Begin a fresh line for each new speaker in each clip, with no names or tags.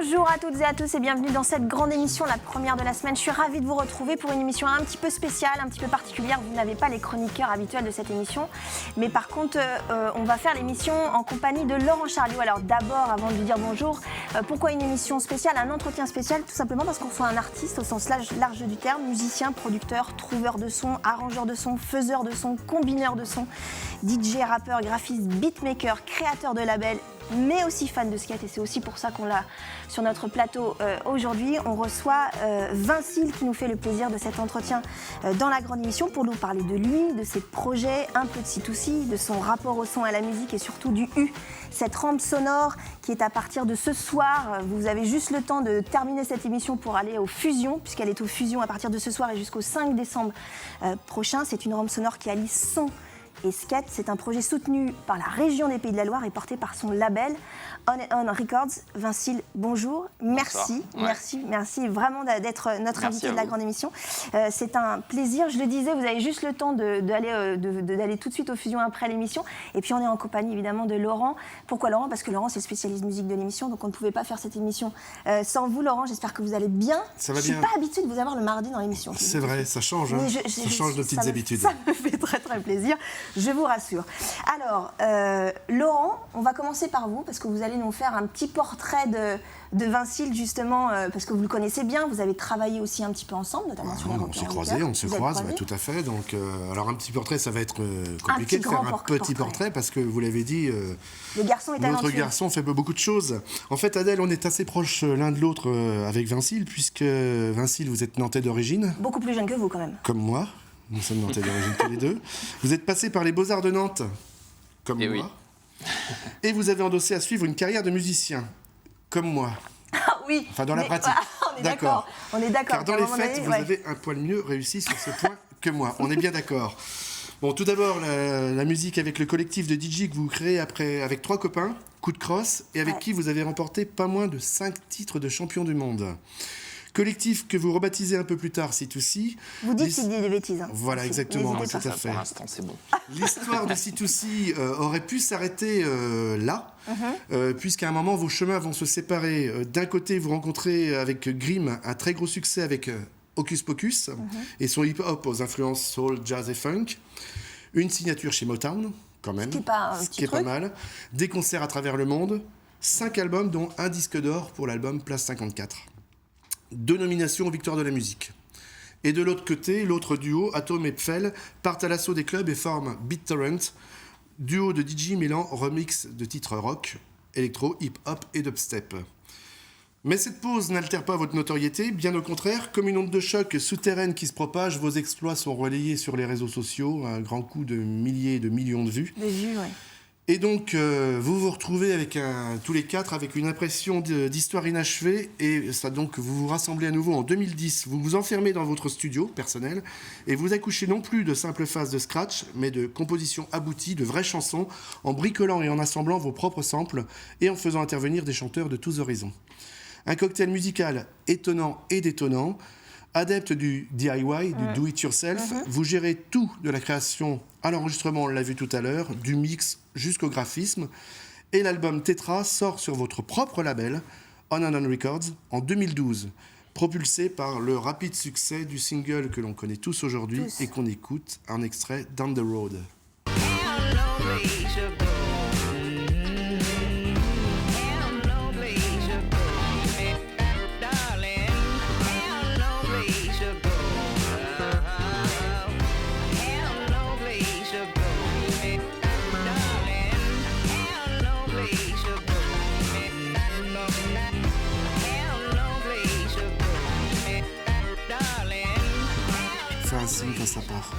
Bonjour à toutes et à tous et bienvenue dans cette grande émission, la première de la semaine. Je suis ravie de vous retrouver pour une émission un petit peu spéciale, un petit peu particulière. Vous n'avez pas les chroniqueurs habituels de cette émission. Mais par contre, on va faire l'émission en compagnie de Laurent Charliot. Alors d'abord, avant de lui dire bonjour, pourquoi une émission spéciale, un entretien spécial? Tout simplement parce qu'on soit un artiste au sens large du terme, musicien, producteur, trouveur de son, arrangeur de son, faiseur de son, combineur de son, DJ, rappeur, graphiste, beatmaker, créateur de label, mais aussi fan de skate, et c'est aussi pour ça qu'on l'a sur notre plateau aujourd'hui. On reçoit Vincile qui nous fait le plaisir de cet entretien dans la grande émission pour nous parler de lui, de ses projets, un peu de C2C, de son rapport au son, à la musique et surtout du U, cette rampe sonore qui est à partir de ce soir. Vous avez juste le temps de terminer cette émission pour aller au Fusion, puisqu'elle est au Fusion à partir de ce soir et jusqu'au 5 décembre prochain. C'est une rampe sonore qui allie son et skate. C'est un projet soutenu par la région des Pays de la Loire et porté par son label On Records. Vincile, bonjour. Merci, merci vraiment d'être notre invité de la grande émission. C'est un plaisir. Je le disais, vous avez juste le temps d'aller tout de suite au Fusion après l'émission. Et puis on est en compagnie évidemment de Laurent. Pourquoi Laurent? Parce que Laurent, c'est le spécialiste musique de l'émission, donc on ne pouvait pas faire cette émission sans vous, Laurent. J'espère que vous allez bien.
Ça va bien.
Je ne suis pas habituée de vous avoir le mardi dans l'émission.
C'est vrai, ça change. Ça change de petites habitudes.
Ça me fait très très plaisir. Je vous rassure. Alors, Laurent, on va commencer par vous, parce que vous allez nous faire un petit portrait de Vincile, justement, parce que vous le connaissez bien, vous avez travaillé aussi un petit peu ensemble, notamment sur les
On s'est croisés, on se croise, ouais, tout à fait. Donc, alors un petit portrait, ça va être compliqué de faire un petit portrait, parce que vous l'avez dit,
le garçon est talentueux.
Notre garçon fait beaucoup de choses. En fait, Adèle, on est assez proches l'un de l'autre avec Vincile, puisque Vincile, vous êtes nantais d'origine.
Beaucoup plus jeune que vous, quand même.
Comme moi. Nous sommes nantais d'origine tous les deux. Vous êtes passé par les Beaux-Arts de Nantes, comme moi. Oui. Et vous avez endossé à suivre une carrière de musicien, comme moi.
Ah oui.
Enfin, dans la pratique.
On est d'accord. On est d'accord.
Car dans les faits, vous avez un poil mieux réussi sur ce point que moi. On est bien d'accord. Bon, tout d'abord, la musique avec le collectif de DJ que vous créez avec 3 copains, Coup de Crosse, et avec qui vous avez remporté pas moins de 5 titres de champion du monde. Collectif que vous rebaptisez un peu plus tard C2C.
Vous dites qu'il dit des bêtises. Hein.
Voilà, exactement, tout à fait.
Pour l'instant, c'est bon.
L'histoire de C2C aurait pu s'arrêter là, puisqu'à un moment, vos chemins vont se séparer. D'un côté, vous rencontrez avec Grimm un très gros succès avec Hocus Pocus et son hip-hop aux influences soul, jazz et funk. Une signature chez Motown, quand même, ce qui est pas mal. Des concerts à travers le monde. 5 albums, dont un disque d'or pour l'album Place 54. 2 nominations aux Victoires de la musique. Et de l'autre côté, l'autre duo, Atom et Pfel, partent à l'assaut des clubs et forment BitTorrent, duo de DJ mêlant remix de titres rock, électro, hip-hop et dubstep. Mais cette pause n'altère pas votre notoriété, bien au contraire, comme une onde de choc souterraine qui se propage, vos exploits sont relayés sur les réseaux sociaux, un grand coup de milliers de millions de vues.
Des vues, oui.
Et donc, vous vous retrouvez avec tous les 4 avec une impression d'histoire inachevée, et ça, donc, vous vous rassemblez à nouveau en 2010. Vous vous enfermez dans votre studio personnel et vous accouchez non plus de simples phases de scratch, mais de compositions abouties, de vraies chansons, en bricolant et en assemblant vos propres samples et en faisant intervenir des chanteurs de tous horizons. Un cocktail musical étonnant et détonnant. Adepte du DIY, du do-it-yourself, vous gérez tout de la création à l'enregistrement, on l'a vu tout à l'heure, du mix jusqu'au graphisme. Et l'album Tetra sort sur votre propre label, On Records, en 2012, propulsé par le rapide succès du single que l'on connaît tous aujourd'hui et qu'on écoute, un extrait Down the Road. Un signe quand ça part.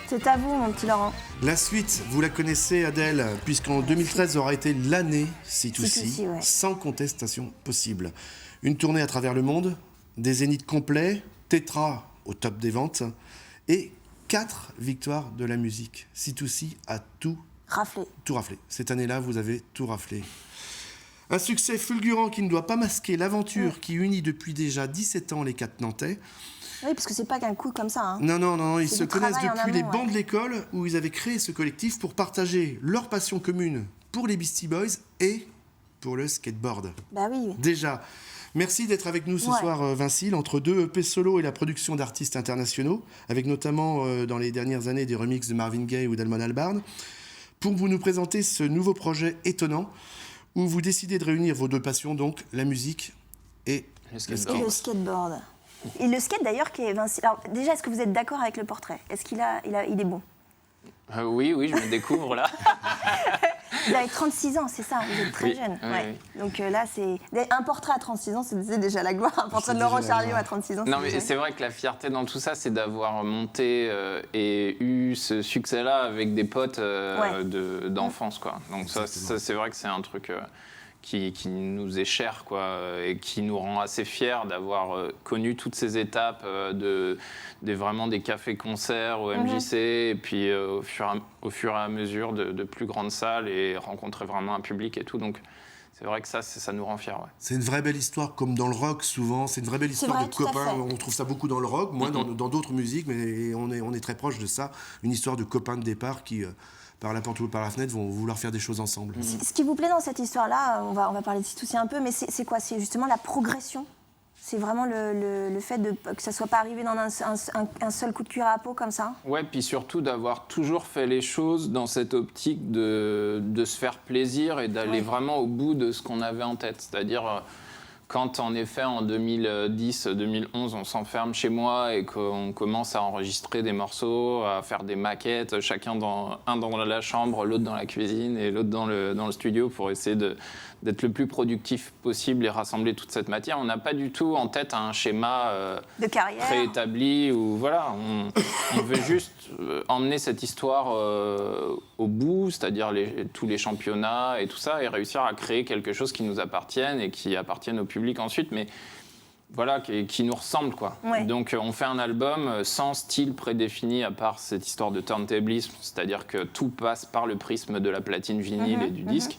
C'est à vous, mon petit Laurent.
La suite, vous la connaissez, Adèle, puisqu'en 2013 aura été l'année C2C, sans contestation possible. Une tournée à travers le monde, des zéniths complets, Tetra au top des ventes, et 4 victoires de la musique. C2C a tout raflé. Cette année-là, vous avez tout raflé. Un succès fulgurant qui ne doit pas masquer l'aventure qui unit depuis déjà 17 ans les 4 Nantais.
Oui, parce que c'est pas qu'un coup comme ça. Hein.
Non, ils se connaissent depuis les bancs de l'école où ils avaient créé ce collectif pour partager leur passion commune pour les Beastie Boys et pour le skateboard.
Bah oui.
Déjà, merci d'être avec nous ce soir, Vincile, entre 2 EP solo et la production d'artistes internationaux, avec notamment dans les dernières années des remixes de Marvin Gaye ou d'Almon Albarn, pour vous nous présenter ce nouveau projet étonnant où vous décidez de réunir vos 2 passions, donc la musique et le skateboard.
Et le skateboard. Et le skate d'ailleurs qui est Vincile. Alors déjà, est-ce que vous êtes d'accord avec le portrait? Est-ce qu'il il est bon?
Oui, je me découvre là.
Vous avez 36 ans, c'est ça, vous êtes très jeune.
Oui.
Donc là, c'est un portrait à 36 ans, c'est déjà la gloire. Un portrait de Laurent Charliot à 36 ans.
Non, mais c'est vrai que la fierté dans tout ça, c'est d'avoir monté et eu ce succès-là avec des potes d'enfance, quoi. Donc ça, c'est vrai que c'est un truc qui nous est cher, quoi, et qui nous rend assez fiers d'avoir connu toutes ces étapes vraiment des cafés-concerts au MJC, et puis au fur et à mesure de plus grandes salles et rencontrer vraiment un public et tout. Donc c'est vrai que ça nous rend fiers. Ouais.
C'est une vraie belle histoire, comme dans le rock souvent. C'est une vraie belle histoire de copains. On trouve ça beaucoup dans le rock, moins dans d'autres musiques, mais on est très proche de ça. Une histoire de copains de départ qui... par la porte ou par la fenêtre, vont vouloir faire des choses ensemble.
Ce qui vous plaît dans cette histoire-là, on va parler de C2C un peu, mais c'est quoi? C'est justement la progression? C'est vraiment le fait que ça ne soit pas arrivé dans un seul coup de cuir à peau comme ça?
Ouais, puis surtout d'avoir toujours fait les choses dans cette optique de se faire plaisir et d'aller vraiment au bout de ce qu'on avait en tête. C'est-à-dire... Quand en effet en 2010-2011 on s'enferme chez moi et qu'on commence à enregistrer des morceaux, à faire des maquettes, chacun dans la chambre, l'autre dans la cuisine et l'autre dans le studio pour essayer d'être le plus productif possible et rassembler toute cette matière, on n'a pas du tout en tête un schéma
de carrière
préétabli ou voilà, on veut juste emmener cette histoire au bout, c'est-à-dire tous les championnats et tout ça, et réussir à créer quelque chose qui nous appartienne et qui appartienne au public ensuite, mais voilà, qui nous ressemble, quoi. Ouais. Donc on fait un album sans style prédéfini à part cette histoire de turntablisme, c'est-à-dire que tout passe par le prisme de la platine vinyle et du disque.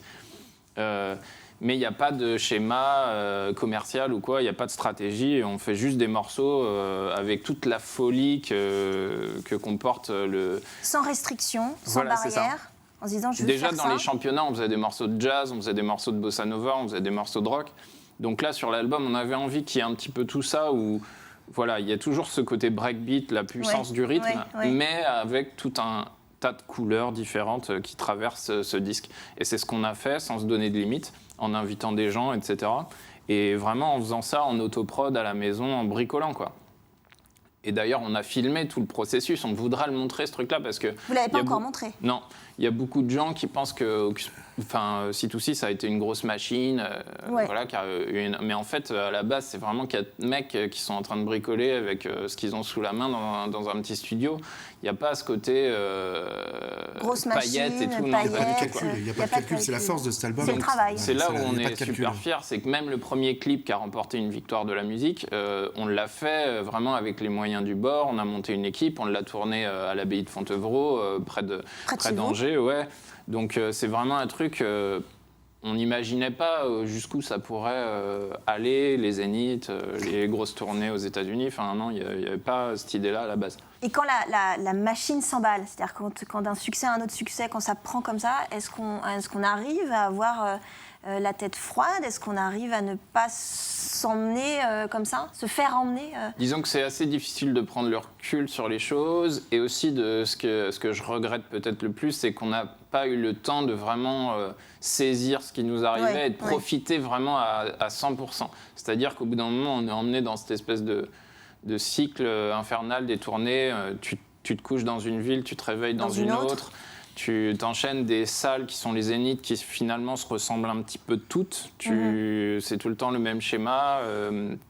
Mais il n'y a pas de schéma commercial ou quoi, il n'y a pas de stratégie, on fait juste des morceaux avec toute la folie que comporte le...
Sans restriction, sans barrière, en se disant je veux
déjà
faire
dans
ça.
Les championnats, on faisait des morceaux de jazz, on faisait des morceaux de bossa nova, on faisait des morceaux de rock. Donc là, sur l'album, on avait envie qu'il y ait un petit peu tout ça, où voilà, il y a toujours ce côté breakbeat, la puissance du rythme, mais avec tout un tas de couleurs différentes qui traversent ce disque. Et c'est ce qu'on a fait sans se donner de limites, en invitant des gens, etc. Et vraiment en faisant ça en autoprod à la maison, en bricolant, quoi. Et d'ailleurs, on a filmé tout le processus. On voudra le montrer, ce truc-là, parce que...
Vous ne l'avez pas encore montré?
Non. Il y a beaucoup de gens qui pensent que C2C, ça a été une grosse machine. Voilà, mais en fait, à la base, c'est vraiment 4 mecs qui sont en train de bricoler avec ce qu'ils ont sous la main dans un petit studio. Il n'y a pas ce côté
grosse
paillettes
machine,
et tout.
Il n'y a pas de calcul. Il n'y a pas de calcul. C'est la force de cet album.
C'est le travail.
C'est là où on est super fiers. C'est que même le premier clip qui a remporté une victoire de la musique, on l'a fait vraiment avec les moyens du bord. On a monté une équipe, on l'a tourné à l'abbaye de Fontevraud, près d'Angers. Ouais. Donc c'est vraiment un truc, on n'imaginait pas jusqu'où ça pourrait aller, les zéniths, les grosses tournées aux États-Unis. Enfin non, il n'y avait pas cette idée-là à la base.
Et quand la machine s'emballe, c'est-à-dire quand d'un succès à un autre succès, quand ça prend comme ça, est-ce qu'on arrive à avoir la tête froide? Est-ce qu'on arrive à ne pas s'emmener comme ça, se faire emmener
Disons que c'est assez difficile de prendre le recul sur les choses, et aussi ce que je regrette peut-être le plus, c'est qu'on n'a pas eu le temps de vraiment saisir ce qui nous arrivait et de profiter vraiment à 100%. C'est-à-dire qu'au bout d'un moment, on est emmené dans cette espèce de cycle infernal des tournées. Tu te couches dans une ville, tu te réveilles dans une autre. Tu t'enchaînes des salles qui sont les zéniths qui finalement se ressemblent un petit peu toutes. C'est tout le temps le même schéma.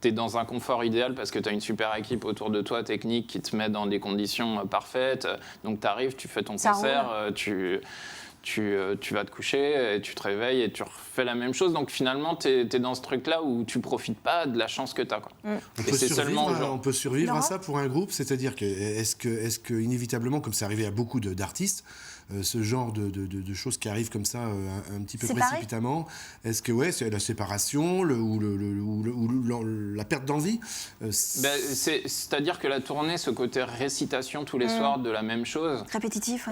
Tu es dans un confort idéal parce que tu as une super équipe autour de toi, technique, qui te met dans des conditions parfaites. Donc tu arrives, tu fais ton concert, tu vas te coucher, et tu te réveilles et tu refais la même chose. Donc finalement, tu es dans ce truc-là où tu profites pas de la chance que tu as.
On peut survivre à ça pour un groupe, c'est-à-dire que est-ce que inévitablement, comme c'est arrivé à beaucoup d'artistes, ce genre de choses qui arrivent comme ça un petit peu
Séparées.
précipitamment. Est-ce que c'est la séparation ou la perte d'envie
C'est-à-dire que la tournée, ce côté récitation tous les soirs de la même chose,
Répétitif,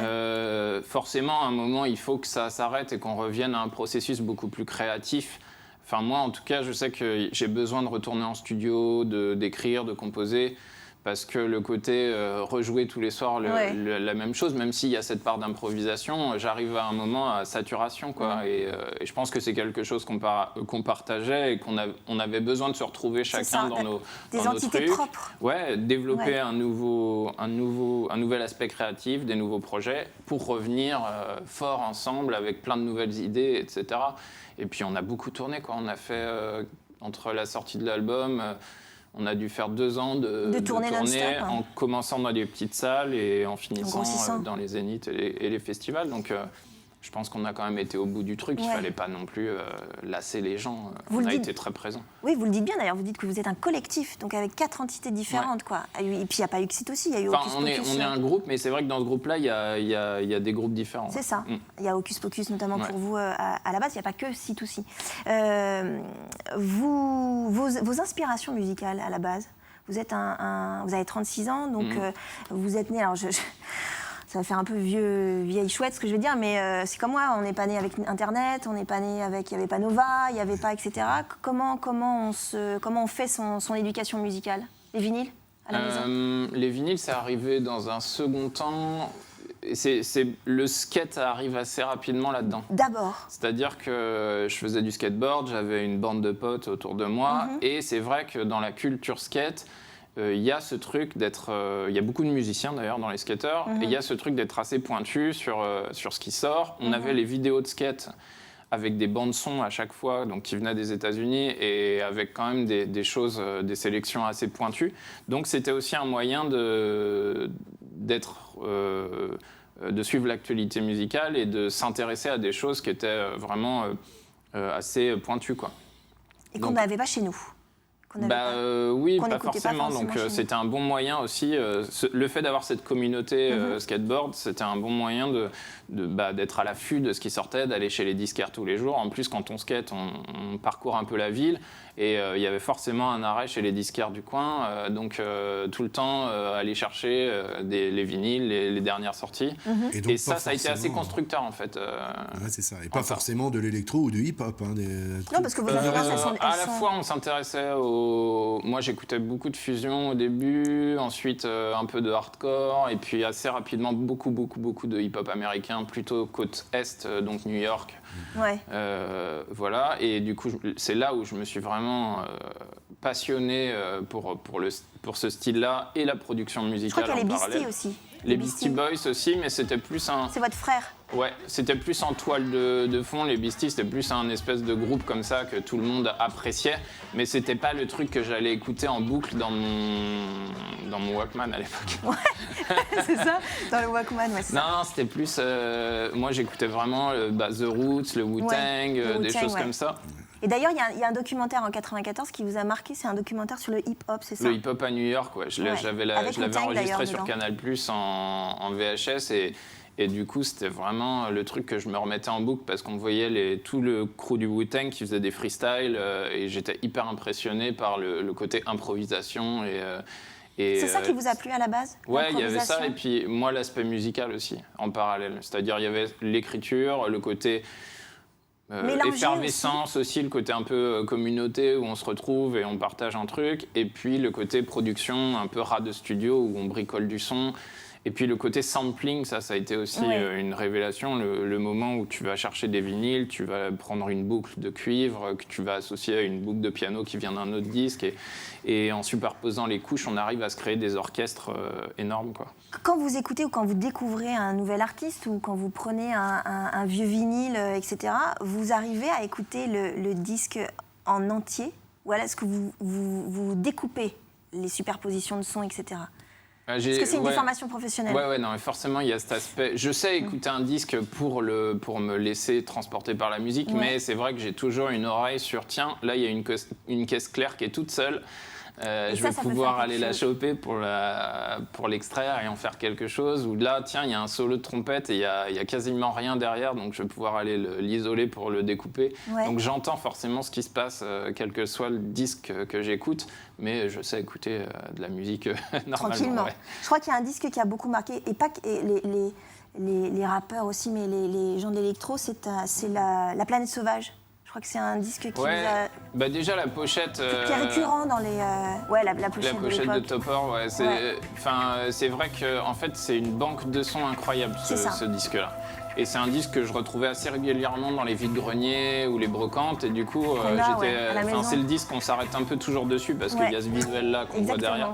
forcément, à un moment, il faut que ça s'arrête et qu'on revienne à un processus beaucoup plus créatif. Enfin, moi, en tout cas, je sais que j'ai besoin de retourner en studio, d'écrire, de composer, parce que le côté rejouer tous les soirs la même chose, même s'il y a cette part d'improvisation, j'arrive à un moment à saturation, quoi. Et je pense que c'est quelque chose qu'on partageait et qu'on avait besoin de se retrouver chacun dans nos
entités
trucs.
propres.
Ouais, développer un nouvel aspect créatif, des nouveaux projets, pour revenir fort ensemble avec plein de nouvelles idées, etc. Et puis on a beaucoup tourné, quoi. On a fait, entre la sortie de l'album, on a dû faire 2 ans de
tournée non-stop,
en commençant dans des petites salles et en finissant
grossissant.
dans les zéniths et les festivals. Donc je pense qu'on a quand même été au bout du truc. Il ne fallait pas non plus lasser les gens. On a été très présents.
Oui, vous le dites bien d'ailleurs, vous dites que vous êtes un collectif, donc avec 4 entités différentes, quoi. Et puis il n'y a pas eu Xit aussi, il y a eu Hocus
on
Pocus.
est un groupe, mais c'est vrai que dans ce groupe-là, il y a des groupes différents.
C'est ça. Il y a Hocus Pocus notamment pour vous à la base, il n'y a pas que Xit aussi. Vos inspirations musicales à la base, vous avez 36 ans, donc vous êtes né, alors ça va faire un peu vieille chouette ce que je vais dire, mais c'est comme moi, on n'est pas né avec Internet, on n'est pas né avec, il n'y avait pas Nova, il n'y avait pas, etc. Comment on fait son éducation musicale? Les vinyles à la maison?
Les vinyles, c'est arrivé dans un second temps. Le skate arrive assez rapidement là-dedans.
D'abord.
C'est-à-dire que je faisais du skateboard, j'avais une bande de potes autour de moi, et c'est vrai que dans la culture skate, il y a ce truc d'être... Il y a beaucoup de musiciens d'ailleurs dans les skateurs, et il y a ce truc d'être assez pointu sur ce qui sort. On avait les vidéos de skate avec des bandes son à chaque fois, donc qui venaient des États-Unis, et avec quand même des choses, des sélections assez pointues. Donc c'était aussi un moyen de suivre l'actualité musicale et de s'intéresser à des choses qui étaient vraiment assez pointues, quoi.
Et qu'on n'avait pas chez nous.
Oui, pas forcément. Donc c'était un bon moyen aussi. Le fait d'avoir cette communauté skateboard, c'était un bon moyen d'être à l'affût de ce qui sortait, d'aller chez les disquaires tous les jours. En plus, quand on skate, on parcourt un peu la ville. Et il y avait forcément un arrêt chez les disquaires du coin. Donc tout le temps, aller chercher les vinyles, les dernières sorties. Et ça a été assez constructeur, en fait.
Ouais, c'est ça. Et pas forcément de l'électro ou du hip-hop.
Non, parce que vos influences, elles sont...
À la fois, on s'intéressait Moi, j'écoutais beaucoup de fusion au début, ensuite un peu de hardcore, et puis assez rapidement beaucoup de hip-hop américain, plutôt côte Est, donc New York.
Ouais.
Voilà, et du coup, c'est là où je me suis vraiment passionné pour ce style-là et la production musicale en parallèle.
Je crois qu'il y a les Beastie aussi.
Les Beastie Boys aussi, mais c'était plus un...
C'est votre frère?
Ouais, c'était plus en toile de fond. Les Beastie, c'était plus un espèce de groupe comme ça que tout le monde appréciait, mais c'était pas le truc que j'allais écouter en boucle dans mon Walkman à l'époque.
Ouais, c'est ça, dans le Walkman, ouais, c'est ça.
Non, c'était plus... moi, j'écoutais vraiment The Roots, le Wu-Tang, des choses comme ça.
Et d'ailleurs, il y a un documentaire en 94 qui vous a marqué, c'est un documentaire sur le hip-hop, c'est ça?
Le hip-hop à New York, ouais. Je l'avais enregistré sur Canal+, en VHS, et du coup, c'était vraiment le truc que je me remettais en boucle parce qu'on voyait tout le crew du Wu-Tang qui faisait des freestyles, et j'étais hyper impressionné par le côté improvisation.
C'est ça qui vous a plu à la base?
Ouais, il y avait ça, et puis moi, l'aspect musical aussi, en parallèle. C'est-à-dire, il y avait l'écriture, le côté... effervescence aussi, le côté un peu communauté où on se retrouve et on partage un truc, et puis le côté production un peu rat de studio où on bricole du son, et puis le côté sampling, ça a été aussi une révélation, le moment où tu vas chercher des vinyles, tu vas prendre une boucle de cuivre que tu vas associer à une boucle de piano qui vient d'un autre disque, et en superposant les couches, on arrive à se créer des orchestres énormes, quoi.
Quand vous écoutez ou quand vous découvrez un nouvel artiste ou quand vous prenez un vieux vinyle, etc., vous arrivez à écouter le disque en entier? Ou est-ce que vous découpez les superpositions de sons, etc.? Est-ce que c'est une déformation professionnelle?
Ouais, non, mais forcément, il y a cet aspect. Je sais écouter un disque pour me laisser transporter par la musique, mais c'est vrai que j'ai toujours une oreille sur, tiens, là, il y a une caisse claire qui est toute seule. je vais pouvoir aller la choper pour l'extraire et en faire quelque chose. Ou là, tiens, il y a un solo de trompette et il y a quasiment rien derrière, donc je vais pouvoir aller l'isoler pour le découper. Ouais. Donc j'entends forcément ce qui se passe, quel que soit le disque que j'écoute, mais je sais écouter de la musique normalement.
Tranquillement. Ouais. Je crois qu'il y a un disque qui a beaucoup marqué, et pas que les rappeurs aussi, mais les gens de l'électro, c'est la Planète Sauvage. Je crois que c'est un disque qui
nous a... Bah déjà la pochette...
qui est récurrent dans les... Ouais, la pochette
de Topper, ouais. C'est vrai que en fait, c'est une banque de sons incroyable, ce disque-là. Et c'est un disque que je retrouvais assez régulièrement dans les vides-greniers ou les brocantes. Et du coup, c'est le disque qu'on s'arrête un peu toujours dessus parce qu'il y a ce visuel-là qu'on voit derrière.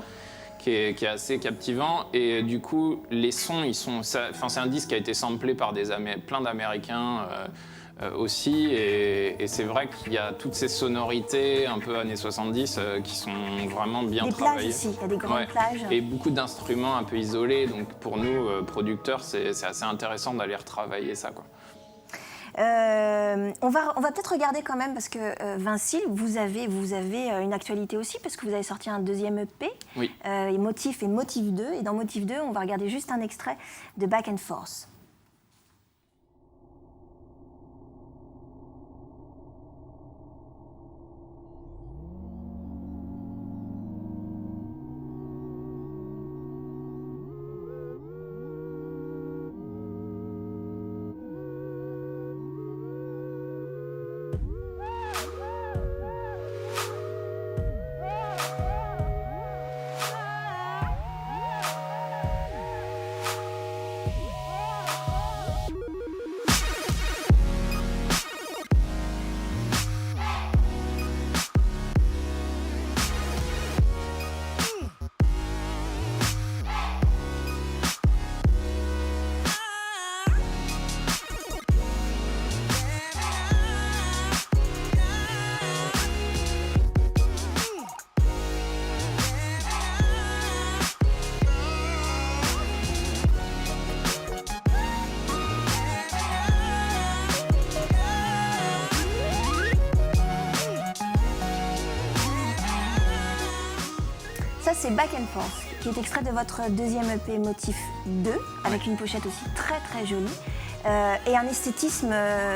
Qui est assez captivant. Et du coup, les sons, c'est un disque qui a été samplé par plein d'Américains aussi. Et c'est vrai qu'il y a toutes ces sonorités un peu années 70 qui sont vraiment bien travaillées.
Des plages aussi, il y a des grandes plages.
Et beaucoup d'instruments un peu isolés. Donc pour nous, producteurs, c'est assez intéressant d'aller retravailler ça, quoi.
On va peut-être regarder quand même, parce que Vincile, vous avez une actualité aussi, parce que vous avez sorti un deuxième EP,
oui.
Motif et Motif 2. Et dans Motif 2, on va regarder juste un extrait de Back and Forth. C'est Back and Forth, qui est extrait de votre deuxième EP Motif 2, avec une pochette aussi très très jolie. Et un esthétisme,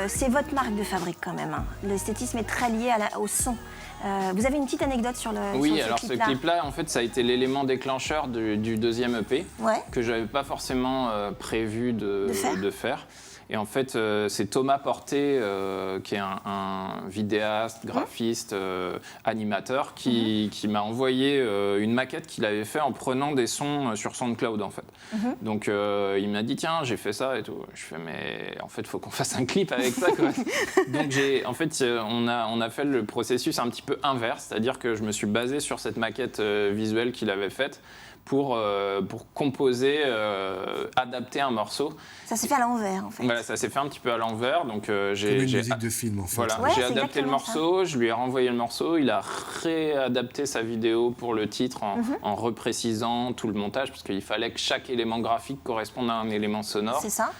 c'est votre marque de fabrique quand même. Hein. L'esthétisme est très lié au son. Vous avez une petite anecdote sur ce
clip-là ? Ce clip-là, en fait, ça a été l'élément déclencheur du deuxième EP, que je n'avais pas forcément prévu de faire. Et en fait, c'est Thomas Porté, qui est un vidéaste, graphiste, animateur, qui m'a envoyé une maquette qu'il avait fait en prenant des sons sur SoundCloud, en fait. Donc, il m'a dit, tiens, j'ai fait ça et tout. Je fais, mais en fait, il faut qu'on fasse un clip avec ça, quoi. Donc, on a fait le processus un petit peu inverse, c'est-à-dire que je me suis basé sur cette maquette visuelle qu'il avait faite pour composer, adapter un morceau.
Ça s'est fait à l'envers, en fait.
Voilà, ça s'est fait un petit peu à l'envers. Donc,
comme une musique de film, en fait.
Voilà, j'ai adapté le morceau, je lui ai renvoyé le morceau, il a réadapté sa vidéo pour le titre en reprécisant tout le montage, parce qu'il fallait que chaque élément graphique corresponde à un élément sonore.
C'est ça.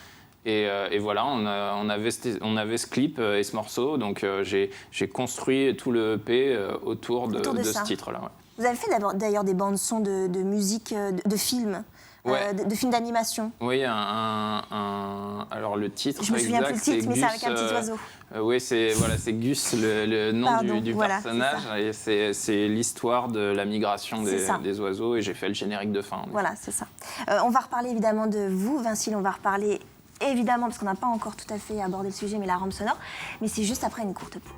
Et voilà, on avait ce clip et ce morceau, donc j'ai construit tout le EP autour de ce titre-là. Ouais.
Vous avez fait d'ailleurs des bandes-sons de musique, de films, de films d'animation.
Oui, alors le titre
je me souviens plus le titre, mais c'est avec un petit oiseau.
Oui, c'est Gus, le nom du personnage, et c'est l'histoire de la migration des oiseaux, et j'ai fait le générique de fin.
Voilà, c'est ça. On va reparler évidemment de vous, Vincile, on va reparler évidemment, parce qu'on n'a pas encore tout à fait abordé le sujet, mais la rampe sonore, mais c'est juste après une courte pause.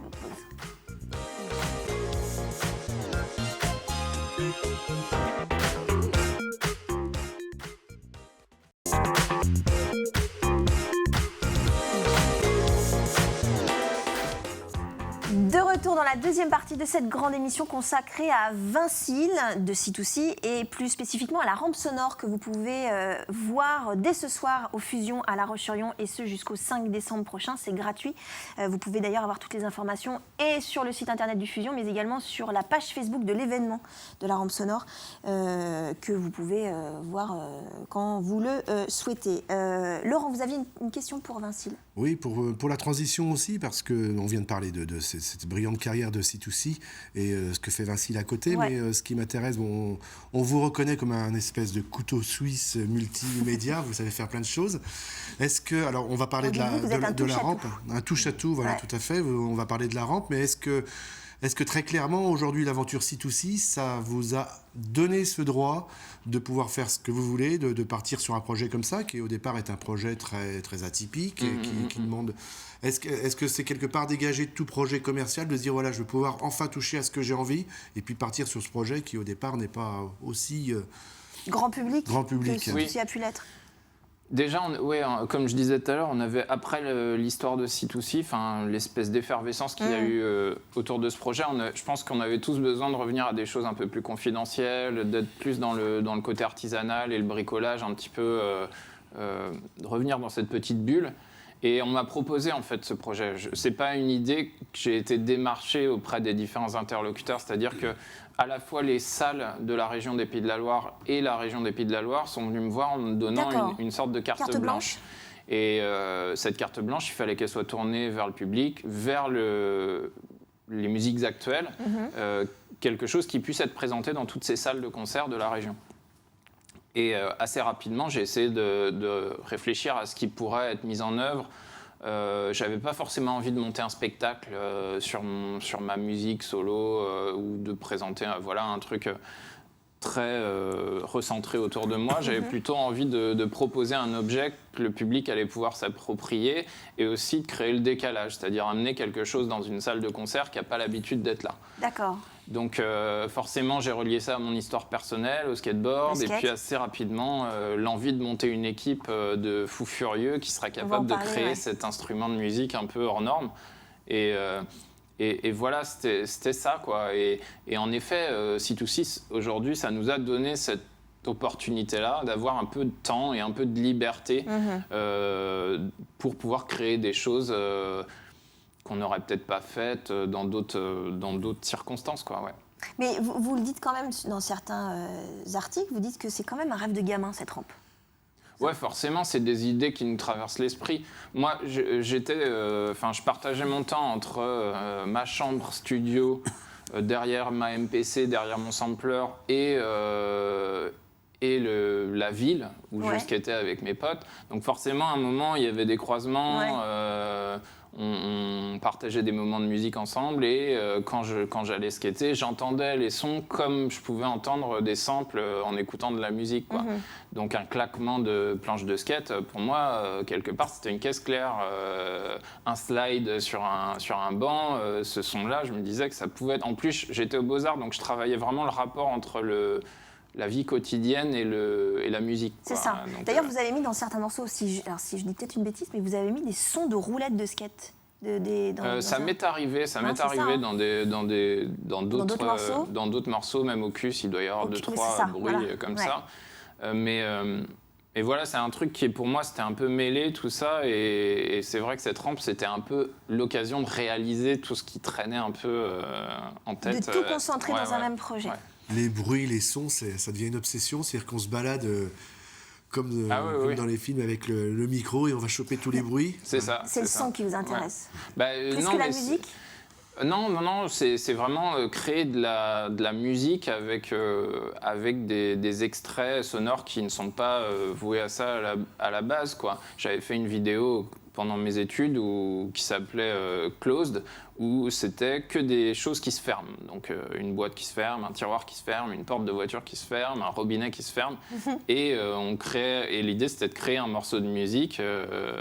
De retour dans la deuxième partie de cette grande émission consacrée à Vincile de C2C et plus spécifiquement à la rampe sonore que vous pouvez voir dès ce soir au Fusion à La Roche-sur-Yon, et ce jusqu'au 5 décembre prochain. C'est gratuit. Vous pouvez d'ailleurs avoir toutes les informations et sur le site internet du Fusion, mais également sur la page Facebook de l'événement de la rampe sonore que vous pouvez voir quand vous le souhaitez. Laurent, vous aviez une question pour Vincile ?
Oui, pour la transition aussi, parce qu'on vient de parler de cette brillante brillante carrière de C2C et ce que fait Vincile à côté.
Ouais.
Mais ce qui m'intéresse, bon, on vous reconnaît comme un espèce de couteau suisse multimédia. Vous savez faire plein de choses. Est-ce que, alors, on va parler de la rampe, un touche à tout, voilà,
Ouais.
tout à fait. On va parler de la rampe, mais est-ce que très clairement, aujourd'hui, l'aventure C2C, ça vous a donné ce droit de pouvoir faire ce que vous voulez, de partir sur un projet comme ça, qui au départ est un projet très, très atypique, et qui demande... Est-ce que c'est quelque part dégagé de tout projet commercial, de se dire, voilà, je vais pouvoir enfin toucher à ce que j'ai envie, et puis partir sur ce projet qui au départ n'est pas aussi...
Grand public
Grand public.
que
Oui.
C2C a pu l'être.
Déjà, comme je disais tout à l'heure, on avait, après l'histoire de C2C, l'espèce d'effervescence qu'il y a eu autour de ce projet, je pense qu'on avait tous besoin de revenir à des choses un peu plus confidentielles, d'être plus dans le côté artisanal et le bricolage, un petit peu de revenir dans cette petite bulle. Et on m'a proposé en fait ce projet. C'est pas une idée que j'ai été démarché auprès des différents interlocuteurs, c'est-à-dire que à la fois les salles de la région des Pays de la Loire et la région des Pays de la Loire sont venues me voir en me donnant une sorte de carte blanche. Et cette carte blanche, il fallait qu'elle soit tournée vers le public, vers les musiques actuelles, quelque chose qui puisse être présenté dans toutes ces salles de concert de la région. Et assez rapidement, j'ai essayé de réfléchir à ce qui pourrait être mis en œuvre. J'avais pas forcément envie de monter un spectacle sur ma musique solo ou de présenter un truc très recentré autour de moi. J'avais plutôt envie de proposer un objet que le public allait pouvoir s'approprier et aussi de créer le décalage, c'est-à-dire amener quelque chose dans une salle de concert qui n'a pas l'habitude d'être là.
D'accord.
Donc forcément, j'ai relié ça à mon histoire personnelle, au skateboard, et puis assez rapidement, l'envie de monter une équipe de fous furieux qui sera capable de créer cet instrument de musique un peu hors norme. Et voilà, c'était ça, quoi. Et en effet, C2C, aujourd'hui, ça nous a donné cette opportunité-là d'avoir un peu de temps et un peu de liberté pour pouvoir créer des choses... qu'on n'aurait peut-être pas faites dans d'autres circonstances, quoi, ouais.
Mais vous le dites quand même dans certains articles, vous dites que c'est quand même un rêve de gamin, cette rampe.
Ouais, forcément, c'est des idées qui nous traversent l'esprit. Moi, je partageais mon temps entre ma chambre studio, derrière ma MPC, derrière mon sampler, et la ville où je skatais avec mes potes. Donc forcément, à un moment, il y avait des croisements. On partageait des moments de musique ensemble et quand j'allais skater, j'entendais les sons comme je pouvais entendre des samples en écoutant de la musique, quoi. Donc un claquement de planche de skate, pour moi, quelque part, c'était une caisse claire. Un slide sur un banc, ce son-là, je me disais que ça pouvait être... En plus, j'étais aux Beaux-Arts, donc je travaillais vraiment le rapport entre la vie quotidienne et la musique.
C'est ça. D'ailleurs, vous avez mis dans certains morceaux, alors si je dis peut-être une bêtise, mais vous avez mis des sons de roulettes de skate.
Ça m'est arrivé, dans d'autres morceaux, même au CUS, il doit y avoir 2-3 bruits comme ça. Et voilà, c'est un truc qui, pour moi, c'était un peu mêlé, tout ça. Et c'est vrai que cette rampe, c'était un peu l'occasion de réaliser tout ce qui traînait un peu en tête.
De tout concentrer dans un même projet.
Ouais. Les bruits, les sons, ça devient une obsession. C'est-à-dire qu'on se balade comme dans les films avec le micro et on va choper tous les bruits.
C'est ça.
C'est le son qui vous intéresse.
Plus
que la musique ?
Non, c'est vraiment créer de la musique avec des extraits sonores qui ne sont pas voués à ça à la base, quoi. J'avais fait une vidéo pendant mes études qui s'appelait Closed, où c'était que des choses qui se ferment. Donc une boîte qui se ferme, un tiroir qui se ferme, une porte de voiture qui se ferme, un robinet qui se ferme. Et l'idée, c'était de créer un morceau de musique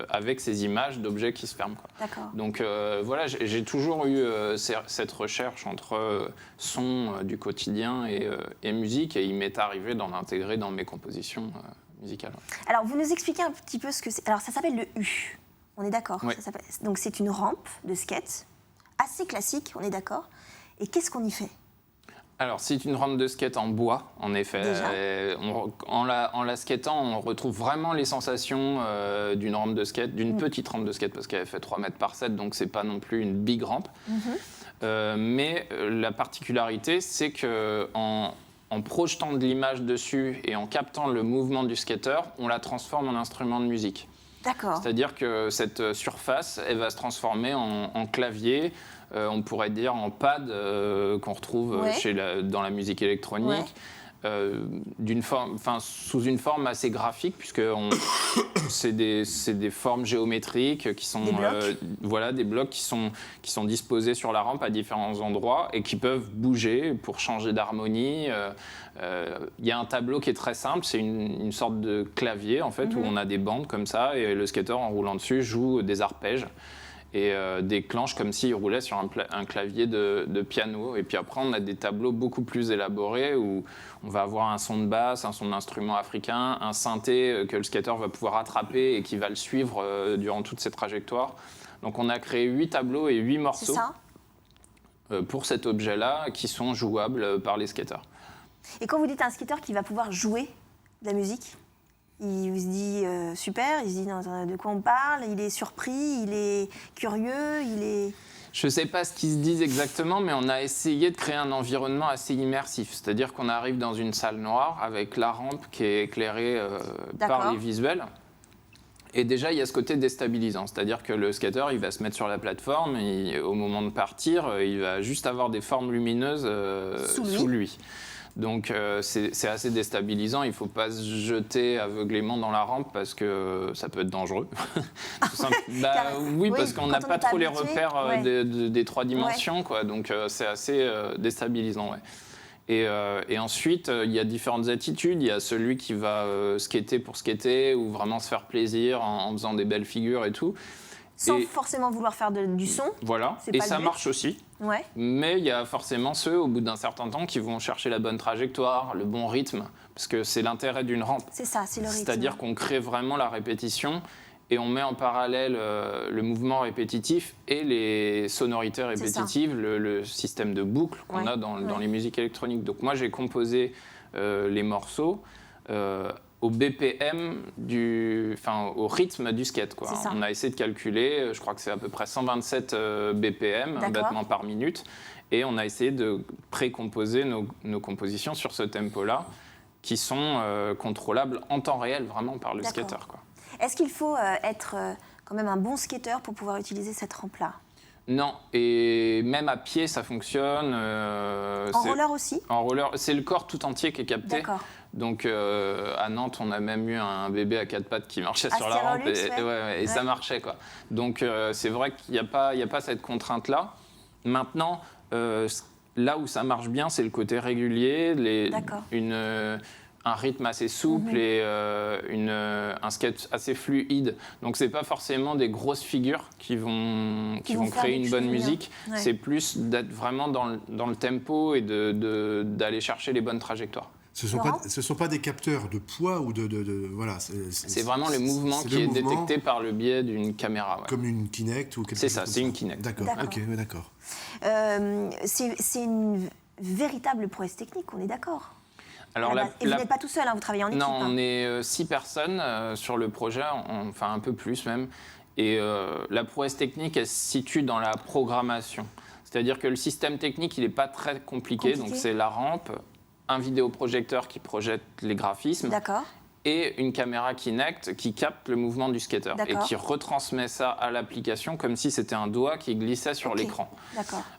avec ces images d'objets qui se ferment, quoi.
D'accord.
Donc voilà, j'ai toujours eu cette recherche entre son du quotidien et musique, et il m'est arrivé d'en intégrer dans mes compositions musicales.
Alors, vous nous expliquez un petit peu ce que c'est. Alors, ça s'appelle le U. On est d'accord.
Oui.
Donc, c'est une rampe de skate, assez classique, on est d'accord. Et qu'est-ce qu'on y fait ?
Alors, c'est une rampe de skate en bois, en effet. En la skatant, on retrouve vraiment les sensations d'une rampe de skate, d'une petite rampe de skate, parce qu'elle fait 3 mètres par 7, donc c'est pas non plus une big rampe. Mais la particularité, c'est qu'en projetant de l'image dessus et en captant le mouvement du skater, on la transforme en instrument de musique.
D'accord.
C'est-à-dire que cette surface, elle va se transformer en clavier on pourrait dire en pad qu'on retrouve dans la musique électronique. Sous une forme assez graphique, puisque c'est des formes géométriques qui sont des blocs qui sont disposés sur la rampe à différents endroits et qui peuvent bouger pour changer d'harmonie. Il y a un tableau qui est très simple, c'est une sorte de clavier en fait, où on a des bandes comme ça et le skateur en roulant dessus joue des arpèges et déclenche comme s'il roulait sur un clavier de piano. Et puis après, on a des tableaux beaucoup plus élaborés où on va avoir un son de basse, un son d'instrument africain, un synthé que le skateur va pouvoir attraper et qui va le suivre durant toute ses trajectoires. Donc on a créé 8 tableaux et 8 morceaux pour cet objet-là qui sont jouables par les skateurs.
Et quand vous dites un skateur qui va pouvoir jouer de la musique, il se dit super, il se dit de quoi on parle, il est surpris, il est curieux, il est...
Je ne sais pas ce qu'ils se disent exactement, mais on a essayé de créer un environnement assez immersif. C'est-à-dire qu'on arrive dans une salle noire avec la rampe qui est éclairée par les visuels. Et déjà, il y a ce côté déstabilisant. C'est-à-dire que le skater, il va se mettre sur la plateforme et au moment de partir, il va juste avoir des formes lumineuses sous lui. Donc c'est assez déstabilisant, il ne faut pas se jeter aveuglément dans la rampe parce que ça peut être dangereux. Oui, parce qu'on n'a pas trop les repères des 3 dimensions, quoi, donc c'est assez déstabilisant. Et ensuite, il y a différentes attitudes. Il y a celui qui va skater pour skater ou vraiment se faire plaisir en faisant des belles figures et tout.
Sans forcément vouloir faire du son.
Voilà, et ça marche aussi.
Ouais.
Mais il y a forcément ceux, au bout d'un certain temps, qui vont chercher la bonne trajectoire, le bon rythme, parce que c'est l'intérêt d'une rampe.
C'est ça, c'est le rythme.
C'est-à-dire qu'on crée vraiment la répétition et on met en parallèle le mouvement répétitif et les sonorités répétitives, le système de boucle qu'on a dans les musiques électroniques. Donc moi, j'ai composé les morceaux au BPM, au rythme du skate, quoi. On a essayé de calculer, je crois que c'est à peu près 127 BPM, battements par minute, et on a essayé de précomposer nos compositions sur ce tempo-là, qui sont contrôlables en temps réel, vraiment, par le skateur, quoi.
Est-ce qu'il faut être quand même un bon skateur pour pouvoir utiliser cette rampe-là ?
Non, et même à pied, ça fonctionne.
En roller aussi ?
En roller, c'est le corps tout entier qui est capté.
D'accord.
Donc à Nantes, on a même eu un bébé à 4 pattes qui marchait sur la rampe et ça marchait, quoi. Donc c'est vrai qu'il n'y a pas cette contrainte-là. Maintenant, là où ça marche bien, c'est le côté régulier, un rythme assez souple et un skate assez fluide. Donc c'est pas forcément des grosses figures qui vont créer une bonne musique. Ouais. C'est plus d'être vraiment dans le tempo et d'aller chercher les bonnes trajectoires.
Ce sont pas des capteurs de poids ou voilà.
C'est vraiment le mouvement qui est détecté par le biais d'une caméra. Ouais.
Comme une Kinect ou quelque chose.
C'est ça, c'est une Kinect.
D'accord. Ok, d'accord.
C'est une véritable prouesse technique, on est d'accord.
Alors
et vous n'êtes pas tout seul, vous travaillez en équipe.
Non, on est 6 personnes sur le projet, enfin un peu plus même. Et la prouesse technique, elle se situe dans la programmation. C'est-à-dire que le système technique, il n'est pas très compliqué. Donc c'est la rampe, un vidéoprojecteur qui projette les graphismes et une caméra Kinect qui capte le mouvement du skater et qui retransmet ça à l'application comme si c'était un doigt qui glissait sur l'écran.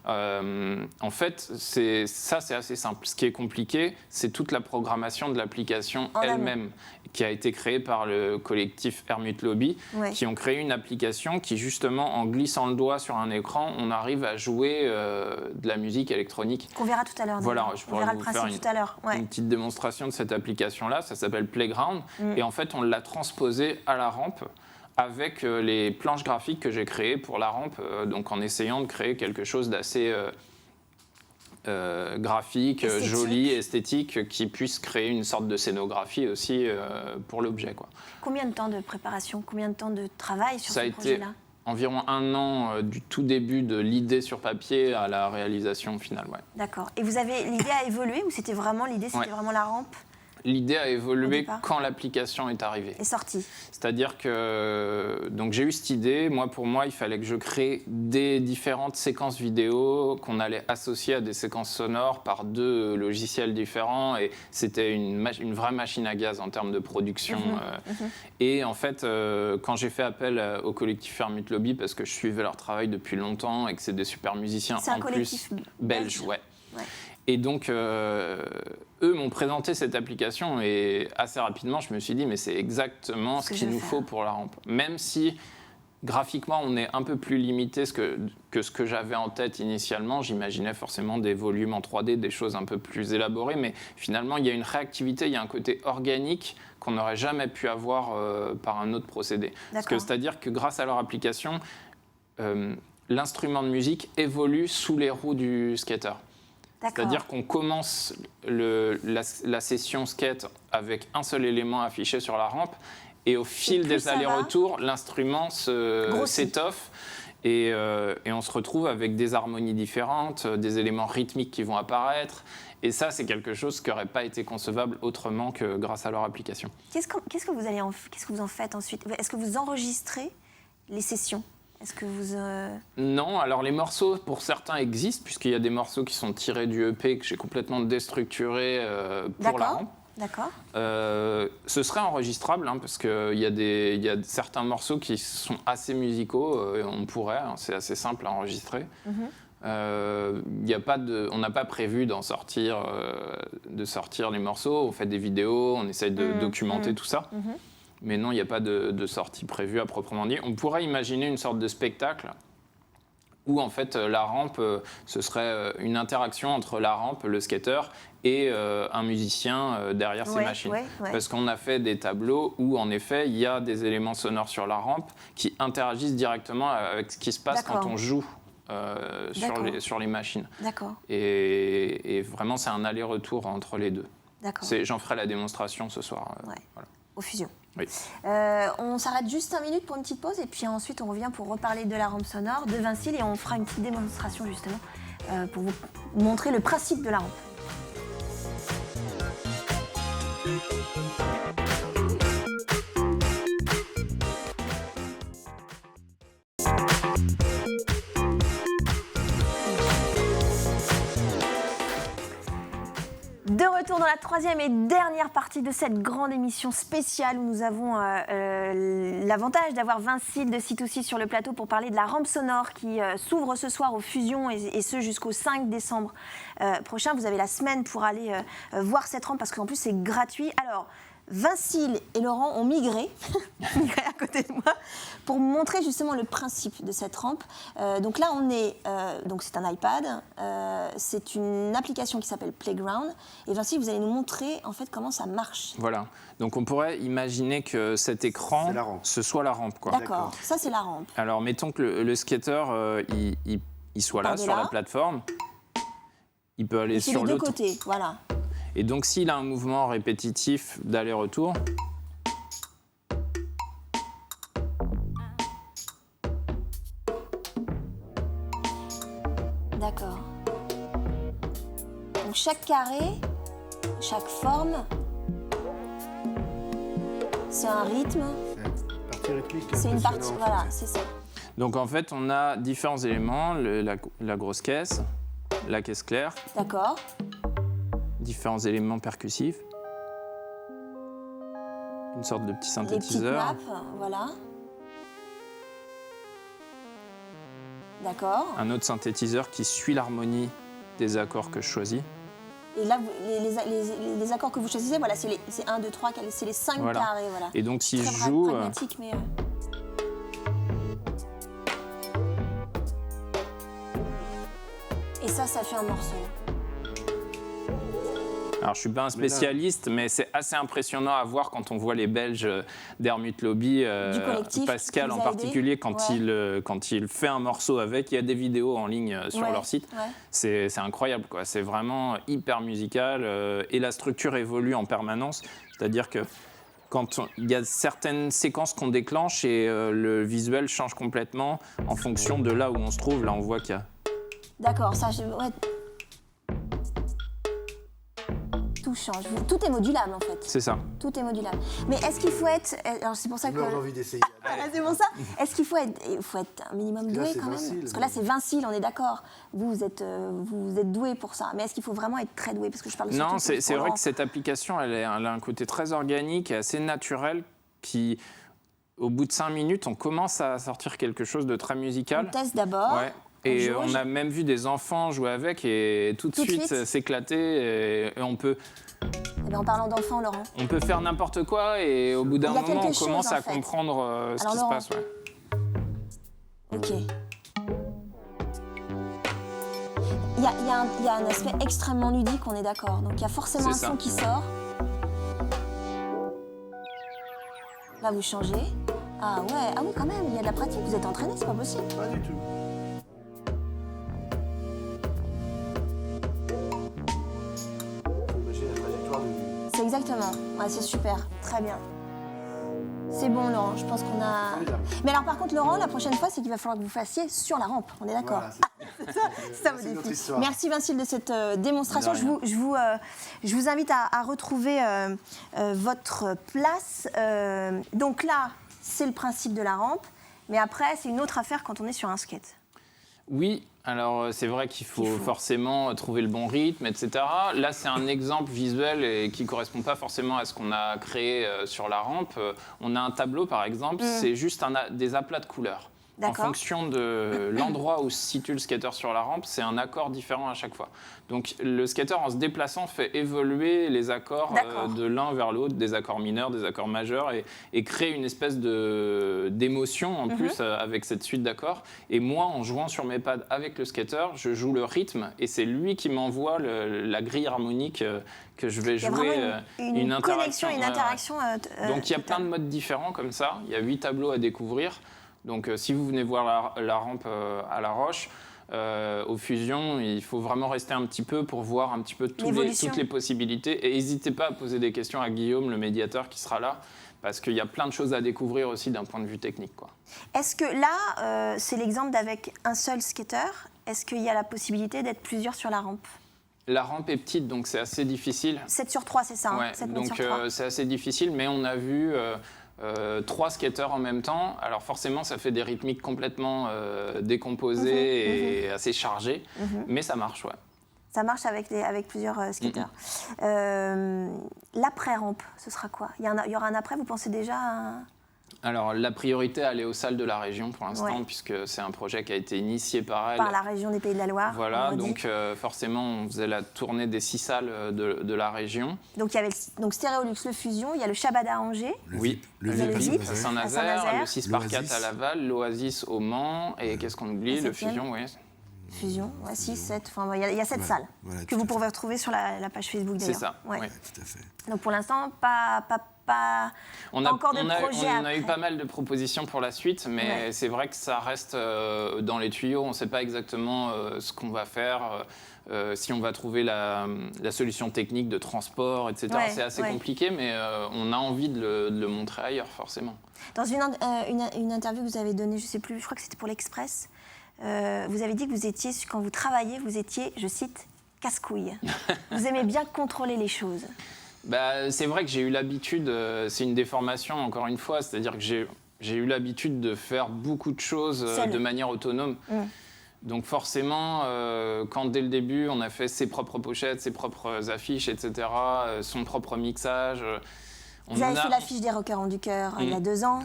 En fait, c'est assez simple. Ce qui est compliqué, c'est toute la programmation de l'application elle-même qui a été créée par le collectif Hermut Lobby, qui ont créé une application qui, justement, en glissant le doigt sur un écran, on arrive à jouer de la musique électronique.
Qu'on verra tout à l'heure.
Voilà, je pourrais vous faire une petite démonstration de cette application-là. Ça s'appelle Playground. Et en fait, on l'a transposée à la rampe avec les planches graphiques que j'ai créées pour la rampe, donc en essayant de créer quelque chose d'assez graphique, joli, esthétique, qui puisse créer une sorte de scénographie aussi pour l'objet, quoi.
Combien de temps de préparation, combien de temps de travail sur ce projet-là ?
Ça a été environ 1 an du tout début de l'idée sur papier à la réalisation finale. Ouais.
D'accord. Et l'idée a évolué ou c'était vraiment l'idée, c'était vraiment la rampe ?
l'idée a
Au
évolué
départ.
quand l'application est arrivée.
Est sorti.
C'est-à-dire que donc j'ai eu cette idée. Pour moi, il fallait que je crée des différentes séquences vidéo qu'on allait associer à des séquences sonores par 2 logiciels différents. Et c'était une vraie machine à gaz en termes de production. Et en fait, quand j'ai fait appel au collectif Hermut Lobby, parce que je suivais leur travail depuis longtemps et que c'est des super musiciens
C'est un
en
collectif
plus belges,
Ouais.
Et donc, eux m'ont présenté cette application et assez rapidement, je me suis dit, mais c'est exactement ce qu'il nous faut pour la rampe. Même si, graphiquement, on est un peu plus limité que ce que j'avais en tête initialement. J'imaginais forcément des volumes en 3D, des choses un peu plus élaborées, mais finalement, il y a une réactivité, il y a un côté organique qu'on n'aurait jamais pu avoir par un autre procédé. C'est-à-dire que grâce à leur application, l'instrument de musique évolue sous les roues du skater. C'est-à-dire qu'on commence la session skate avec un seul élément affiché sur la rampe et au fil des allers-retours, l'instrument s'étoffe et on se retrouve avec des harmonies différentes, des éléments rythmiques qui vont apparaître. Et ça, c'est quelque chose qui n'aurait pas été concevable autrement que grâce à leur application.
Qu'est-ce que vous en faites ensuite? Est-ce que vous enregistrez les sessions? Est-ce que vous...
Non, alors les morceaux, pour certains, existent, puisqu'il y a des morceaux qui sont tirés du EP que j'ai complètement déstructuré pour la rampe.
D'accord.
Ce serait enregistrable, hein, parce qu'il y a certains morceaux qui sont assez musicaux, et on pourrait, hein, c'est assez simple à enregistrer. On n'a pas prévu de sortir les morceaux, on fait des vidéos, on essaye de documenter tout ça. Mais non, il n'y a pas de sortie prévue à proprement dire. On pourrait imaginer une sorte de spectacle où en fait la rampe, ce serait une interaction entre la rampe, le skater, et un musicien derrière ces machines. Parce qu'on a fait des tableaux où en effet il y a des éléments sonores sur la rampe qui interagissent directement avec ce qui se passe quand on joue sur les machines.
D'accord.
Et vraiment c'est un aller-retour entre les deux.
D'accord.
J'en ferai la démonstration ce soir. Voilà.
Au Fusion.
Oui.
On s'arrête juste 5 minutes pour une petite pause et puis ensuite on revient pour reparler de la rampe sonore de Vincile et on fera une petite démonstration justement pour vous montrer le principe de la rampe. De retour dans la troisième et dernière partie de cette grande émission spéciale où nous avons l'avantage d'avoir Vincile de C2C sur le plateau pour parler de la rampe sonore qui s'ouvre ce soir au Fusion et ce jusqu'au 5 décembre prochain. Vous avez la semaine pour aller voir cette rampe parce qu'en plus c'est gratuit. Alors, Vincile et Laurent ont migré à côté de moi pour montrer justement le principe de cette rampe. Donc là, donc c'est un iPad, c'est une application qui s'appelle Playground. Et Vincile, vous allez nous montrer en fait comment ça marche.
Voilà. Donc on pourrait imaginer que cet écran, ce soit la rampe, quoi.
D'accord. Ça c'est la rampe.
Alors mettons que le skater, il soit là sur la plateforme. Il peut aller sur
les deux
l'autre.
côtés, voilà.
Et donc, s'il a un mouvement répétitif d'aller-retour,
d'accord. Donc, chaque carré, chaque forme, c'est un rythme.
C'est une partie rythmique.
C'est une partie, voilà, c'est ça.
Donc, en fait, on a différents éléments. La grosse caisse, la caisse claire.
D'accord.
Différents éléments percussifs, une sorte de petit synthétiseur.
Des petites nappes, voilà. D'accord.
Un autre synthétiseur qui suit l'harmonie des accords que je choisis.
Et là, les accords que vous choisissez, voilà, c'est 1, 2, 3, c'est les 5 carrés. Voilà.
Et donc si
très
je joue...
pragmatique, mais... Et ça fait un morceau.
Alors, je ne suis pas un spécialiste, mais c'est assez impressionnant à voir quand on voit les Belges d'Hermut Lobby, Pascal en particulier, quand il fait un morceau avec. Il y a des vidéos en ligne sur leur site. Ouais. C'est incroyable, quoi. C'est vraiment hyper musical et la structure évolue en permanence. C'est-à-dire que quand il y a certaines séquences qu'on déclenche et le visuel change complètement en fonction de là où on se trouve. Là, on voit qu'il y a...
D'accord, ça... touche. change. Tout est modulable en fait.
C'est ça.
Tout est modulable. Mais est-ce qu'il faut être... Alors c'est pour ça que...
J'ai envie d'essayer.
C'est pour ça. Est-ce qu'il faut être un minimum doué quand même? Parce que là c'est Vincile, on est d'accord. Vous êtes doué pour ça. Mais est-ce qu'il faut vraiment être très doué? Parce que je parle
Non, c'est vrai que cette application, elle a un côté très organique et assez naturel qui, au bout de 5 minutes, on commence à sortir quelque chose de très musical.
On teste d'abord.
Ouais. Et on a même vu des enfants jouer avec et tout de suite s'éclater. Et on peut...
Eh bien, en parlant d'enfants, Laurent.
On peut faire n'importe quoi et au bout d'un moment, on commence à comprendre ce qui se passe. Ouais.
Ok. Il y a un aspect extrêmement ludique, on est d'accord. Donc il y a forcément un son qui sort. Là, vous changez. Ah ouais, ah oui, quand même, il y a de la pratique. Vous êtes entraîné, c'est pas possible.
Pas du tout.
C'est exactement. Ouais, c'est super. Très bien. C'est bon, Laurent. Je pense qu'on a... Mais alors, par contre, Laurent, la prochaine fois, c'est qu'il va falloir que vous fassiez sur la rampe. On est d'accord? Voilà, c'est ça mon défi. Merci, Vincile, de cette démonstration. Je vous invite à retrouver votre place. Donc là, c'est le principe de la rampe. Mais après, c'est une autre affaire quand on est sur un skate.
Oui, alors c'est vrai qu'il faut forcément trouver le bon rythme, etc. Là, c'est un exemple visuel et qui ne correspond pas forcément à ce qu'on a créé sur la rampe. On a un tableau, par exemple, c'est juste des aplats de couleurs. En fonction de l'endroit où se situe le skater sur la rampe, c'est un accord différent à chaque fois. Donc le skater, en se déplaçant, fait évoluer les accords de l'un vers l'autre, des accords mineurs, des accords majeurs, et crée une espèce d'émotion en plus avec cette suite d'accords. Et moi, en jouant sur mes pads avec le skater, je joue le rythme, et c'est lui qui m'envoie la grille harmonique que je vais jouer.
Une connexion, une interaction.
Donc il y a plein de modes différents comme ça. Il y a 8 tableaux à découvrir. Donc si vous venez voir la rampe à La Roche, aux fusions, il faut vraiment rester un petit peu pour voir un petit peu toutes les possibilités. Et n'hésitez pas à poser des questions à Guillaume, le médiateur qui sera là, parce qu'il y a plein de choses à découvrir aussi d'un point de vue technique, quoi.
Est-ce que là, c'est l'exemple d'avec un seul skater? Est-ce qu'il y a la possibilité d'être plusieurs sur la rampe?
La rampe est petite, donc c'est assez difficile.
7 sur 3, c'est ça, hein,
ouais,
7
donc c'est assez difficile, mais on a vu... 3 skateurs en même temps, alors forcément ça fait des rythmiques complètement décomposées et assez chargées, mais ça marche, ouais.
Ça marche avec plusieurs skateurs. L'après-rampe, ce sera quoi? Il y aura un après, vous pensez déjà
Alors la priorité, elle est aux salles de la région pour l'instant, puisque c'est un projet qui a été initié par elle.
Par la région des Pays de la Loire.
Voilà, donc forcément on faisait la tournée des 6 salles de la région.
Donc il y avait Stéréolux, le Fusion, il y a le Shabada à Angers.
Le
VIP
à Saint-Nazaire, le 6 par 4 à Laval, l'Oasis au Mans, et qu'est-ce qu'on oublie? Le Fusion, oui.
Fusion, 6, 7, enfin il y a 7 salles que vous pourrez retrouver sur la page Facebook d'ailleurs.
C'est ça,
ouais.
Tout à fait.
Donc pour l'instant, pas encore de projet.
On a eu pas mal de propositions pour la suite, mais c'est vrai que ça reste dans les tuyaux. On ne sait pas exactement ce qu'on va faire, si on va trouver la solution technique de transport, etc. C'est assez compliqué, mais on a envie de le montrer ailleurs, forcément.
Dans une interview que vous avez donnée, je ne sais plus, je crois que c'était pour l'Express, vous avez dit que vous étiez, quand vous travailliez, vous étiez, je cite, casse-couille. Vous aimez bien contrôler les choses.
Bah, c'est vrai que j'ai eu l'habitude, c'est une déformation encore une fois, c'est-à dire que j'ai eu l'habitude de faire beaucoup de choses de manière autonome. Donc forcément, quand dès le début on a fait ses propres pochettes, ses propres affiches, etc., son propre mixage...
Vous avez fait l'affiche des Rockers du Cœur il y a 2 ans.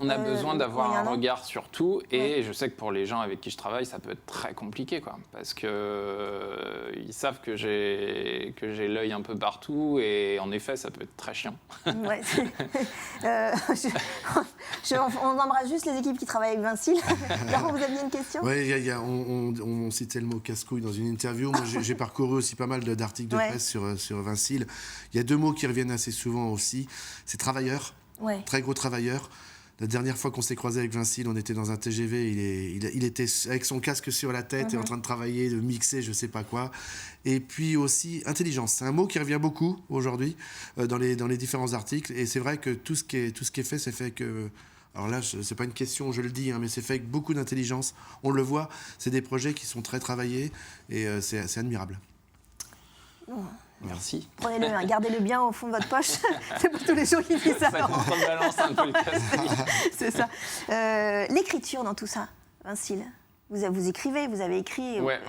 On a besoin d'avoir un regard sur tout, et je sais que pour les gens avec qui je travaille, ça peut être très compliqué, quoi, parce que ils savent que j'ai l'œil un peu partout, et en effet, ça peut être très chiant.
Ouais, on embrasse juste les équipes qui travaillent avec Vincile. Laurent, vous aviez une question?
Oui, on citait le mot casse-couille dans une interview. Moi, j'ai parcouru aussi pas mal d'articles de presse sur Vincile. Il y a 2 mots qui reviennent assez souvent aussi. C'est travailleur, très gros travailleur. La dernière fois qu'on s'est croisé avec Vincile, on était dans un TGV, il était avec son casque sur la tête et en train de travailler, de mixer, je sais pas quoi. Et puis aussi, intelligence. C'est un mot qui revient beaucoup aujourd'hui dans les différents articles. Et c'est vrai que tout ce qui est fait, c'est fait que... Alors là, c'est pas une question, je le dis, mais c'est fait avec beaucoup d'intelligence. On le voit, c'est des projets qui sont très travaillés et c'est admirable.
Merci.
Prenez-le, hein, gardez-le bien au fond de votre poche. C'est pas tous les jours qu'ils disent ça.
Ça contrebalance un peu le casse.
C'est ça. L'écriture dans tout ça, Vincile. Vous écrivez, vous avez écrit.
Ouais.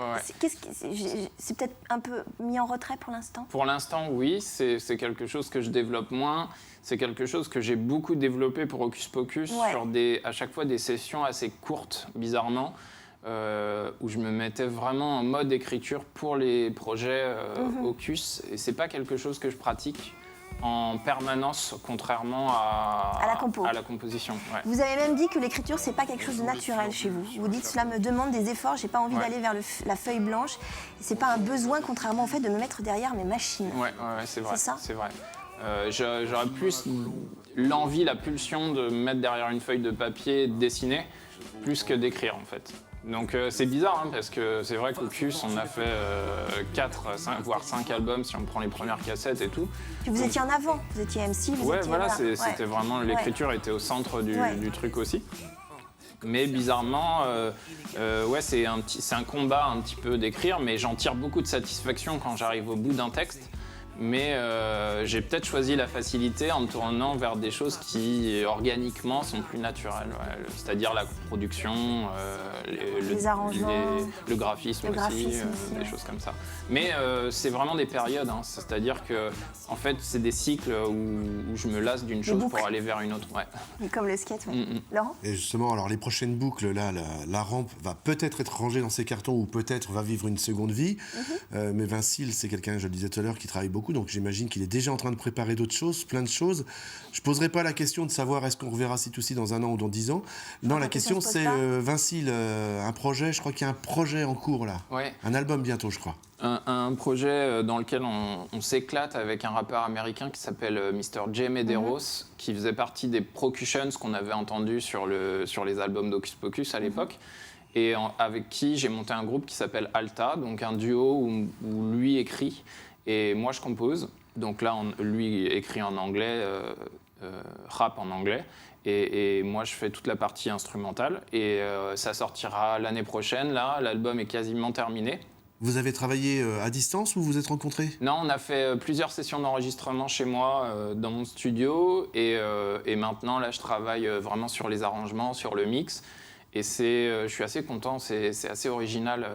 C'est peut-être un peu mis en retrait pour l'instant.
Pour l'instant, oui. C'est quelque chose que je développe moins. C'est quelque chose que j'ai beaucoup développé pour Hocus Pocus sur à chaque fois des sessions assez courtes, bizarrement, où je me mettais vraiment en mode écriture pour les projets Hocus. Et c'est pas quelque chose que je pratique en permanence, contrairement à la composition. Ouais.
Vous avez même dit que l'écriture, c'est pas quelque chose de naturel chez vous. Vous dites, cela me demande des efforts, j'ai pas envie d'aller vers la feuille blanche. C'est pas un besoin, contrairement au fait de me mettre derrière mes machines.
Ouais, c'est vrai.
C'est ça ?
C'est vrai. J'aurais plus l'envie, la pulsion de me mettre derrière une feuille de papier, de dessiner, plus que d'écrire en fait. Donc c'est bizarre, hein, parce que c'est vrai qu'Hocus, on a fait 4, 5, voire 5 albums si on prend les premières cassettes et tout.
Puis vous étiez en avant, vous étiez MC, vous étiez...
Voilà, c'était vraiment... L'écriture était au centre du truc aussi. Mais bizarrement, c'est un combat un petit peu d'écrire, mais j'en tire beaucoup de satisfaction quand j'arrive au bout d'un texte. Mais j'ai peut-être choisi la facilité en me tournant vers des choses qui, organiquement, sont plus naturelles. Ouais. C'est-à-dire la production,
les arrangements,
le graphisme aussi, des choses comme ça. Mais c'est vraiment des périodes. Hein. C'est-à-dire que, en fait, c'est des cycles où je me lasse d'une chose pour aller vers une autre. Ouais.
Comme le skate, Laurent ?
Et justement, alors les prochaines boucles, là, la rampe va peut-être être rangée dans ses cartons ou peut-être va vivre une seconde vie. Mais Vincile, c'est quelqu'un, je le disais tout à l'heure, qui travaille beaucoup, donc j'imagine qu'il est déjà en train de préparer d'autres choses, plein de choses. Je ne poserai pas la question de savoir est-ce qu'on reverra C2C dans 1 an ou dans 10 ans. Non, la question c'est, Vincile, un projet, je crois qu'il y a un projet en cours là.
Ouais.
Un album bientôt, je crois.
Un projet dans lequel on s'éclate avec un rappeur américain qui s'appelle Mr. J. Medeiros, qui faisait partie des Procutions qu'on avait entendus sur les albums d'Hocus Pocus à l'époque. Et avec qui j'ai monté un groupe qui s'appelle Alta, donc un duo où lui écrit et moi je compose. Donc là, lui écrit en anglais, rappe en anglais, et moi je fais toute la partie instrumentale. Et ça sortira l'année prochaine, là, l'album est quasiment terminé.
Vous avez travaillé à distance ou vous vous êtes rencontrés ?
Non, on a fait plusieurs sessions d'enregistrement chez moi, dans mon studio, et maintenant là je travaille vraiment sur les arrangements, sur le mix. Et je suis assez content, c'est assez original.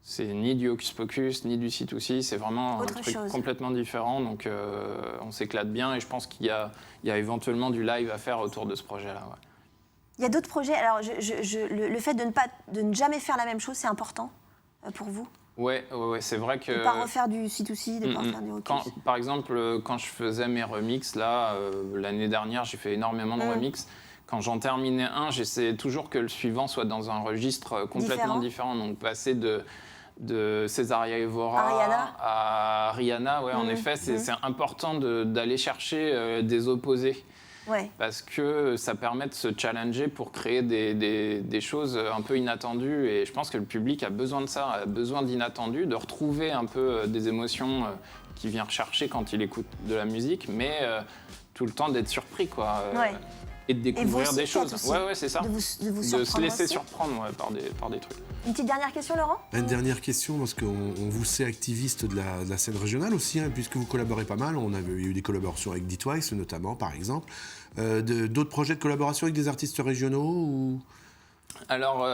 C'est ni du Hocus Pocus, ni du C2C, c'est vraiment un truc complètement différent. Donc on s'éclate bien et je pense qu'il y a éventuellement du live à faire autour de ce projet-là. Ouais.
Il y a d'autres projets. Alors le fait de ne jamais faire la même chose, c'est important pour vous ?
Ouais, c'est vrai que...
De ne pas refaire du C2C, de ne pas refaire du Hocus.
Par exemple, quand je faisais mes remixes, là, l'année dernière, j'ai fait énormément de remixes. Quand j'en terminais un, j'essayais toujours que le suivant soit dans un registre complètement différent. Donc passer de Césaria Evora à Rihanna, en effet, c'est important d'aller chercher des opposés. Ouais. Parce que ça permet de se challenger pour créer des choses un peu inattendues. Et je pense que le public a besoin de ça, a besoin d'inattendu, de retrouver un peu des émotions qu'il vient rechercher quand il écoute de la musique, mais tout le temps d'être surpris, quoi. Et de découvrir des choses. Ouais, c'est ça. De se laisser surprendre par des trucs.
Une petite dernière question, Laurent ?
Une dernière question, parce qu'on vous sait activiste de la scène régionale aussi, hein, puisque vous collaborez pas mal. On avait eu des collaborations avec D-Twice, notamment, par exemple. D'autres projets de collaboration avec des artistes régionaux ou...
Alors,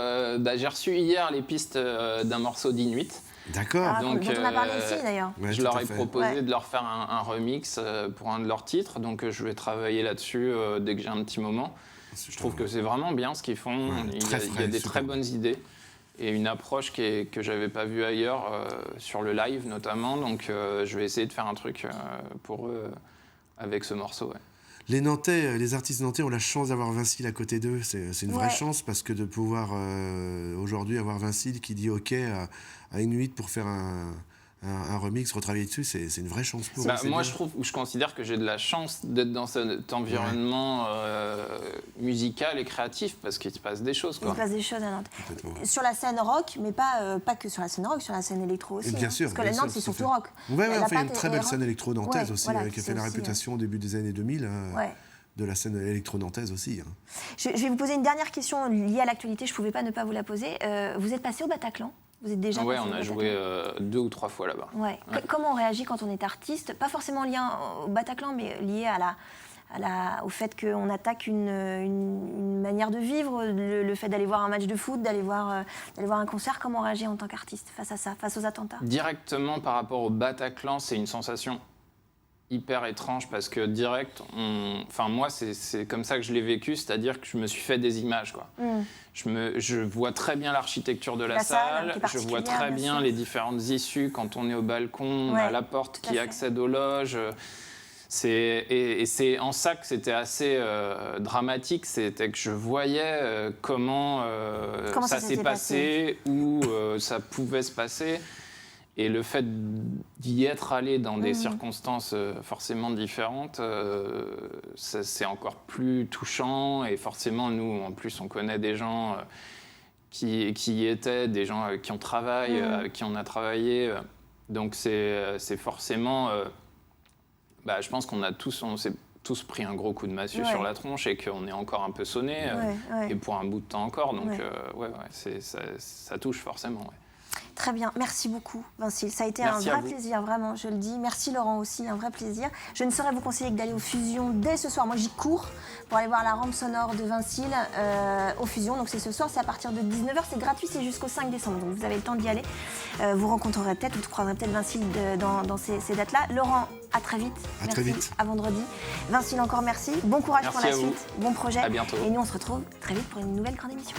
j'ai reçu hier les pistes d'un morceau d'Inuit.
D'accord.
Donc, dont on a parlé ici, d'ailleurs.
Ouais, je leur ai proposé de leur faire un remix pour un de leurs titres. Donc, je vais travailler là-dessus dès que j'ai un petit moment. Je trouve que c'est vraiment bien ce qu'ils font. Ouais, il y a des très bonnes idées. Et une approche que je n'avais pas vue ailleurs, sur le live notamment. Donc, je vais essayer de faire un truc pour eux avec ce morceau. Ouais.
Les Nantais, les artistes nantais ont la chance d'avoir Vincile à côté d'eux. C'est une vraie chance, parce que de pouvoir aujourd'hui avoir Vincile qui dit OK à Inuit pour faire un remix, retravailler dessus, c'est une vraie chance pour eux.
Moi, je considère que j'ai de la chance d'être dans cet environnement musical et créatif, parce qu'il se passe des choses. Quoi.
Il se passe des choses à Nantes. Sur la scène rock, mais pas que sur la scène rock, sur la scène électro aussi.
Bien sûr.
Parce que la Nantes, c'est surtout rock.
Il y a une très belle scène électro-nantaise aussi, qui a fait la réputation au début des années 2000. De la scène électro-nantaise aussi. Hein.
Je vais vous poser une dernière question liée à l'actualité, je ne pouvais pas ne pas vous la poser. Vous êtes passé au Bataclan ? Vous êtes déjà
Ouais,
passé
on
au
a
Bataclan.
joué 2 ou 3 fois là-bas.
Ouais. Comment on réagit quand on est artiste? Pas forcément lié au Bataclan, mais lié au fait qu'on attaque une manière de vivre, le fait d'aller voir un match de foot, d'aller voir un concert. Comment on réagit en tant qu'artiste face à ça, face aux attentats?
Directement par rapport au Bataclan, c'est une sensation hyper étrange parce que direct, enfin moi c'est comme ça que je l'ai vécu, c'est-à-dire que je me suis fait des images quoi. Je vois très bien l'architecture de la salle, je vois très bien les différentes issues quand on est au balcon, à la porte qui accède aux loges. Et c'est en ça que c'était assez dramatique, c'était que je voyais comment ça s'est passé, où ça pouvait se passer. Et le fait d'y être allé dans des circonstances forcément différentes, c'est encore plus touchant. Et forcément, nous, en plus, on connaît des gens qui y étaient, des gens qui on travaille, avec qui on a travaillé. Donc c'est forcément... je pense qu'on s'est tous pris un gros coup de massue sur la tronche et qu'on est encore un peu sonné, et pour un bout de temps encore. Donc ça touche forcément. Ouais.
Très bien, merci beaucoup Vincile, ça a été un vrai plaisir, vraiment, je le dis. Merci Laurent aussi, un vrai plaisir. Je ne saurais vous conseiller que d'aller aux Fusions dès ce soir. Moi j'y cours pour aller voir la rampe sonore de Vincile aux Fusions. Donc c'est ce soir, c'est à partir de 19h, c'est gratuit, c'est jusqu'au 5 décembre. Donc vous avez le temps d'y aller. Vous rencontrerez peut-être, vous croiserez peut-être Vincile dans ces dates-là. Laurent, à très vite.
Très vite.
À vendredi. Vincile, encore merci. Bon courage pour la suite, bon projet.
À bientôt.
Et nous on se retrouve très vite pour une nouvelle grande émission.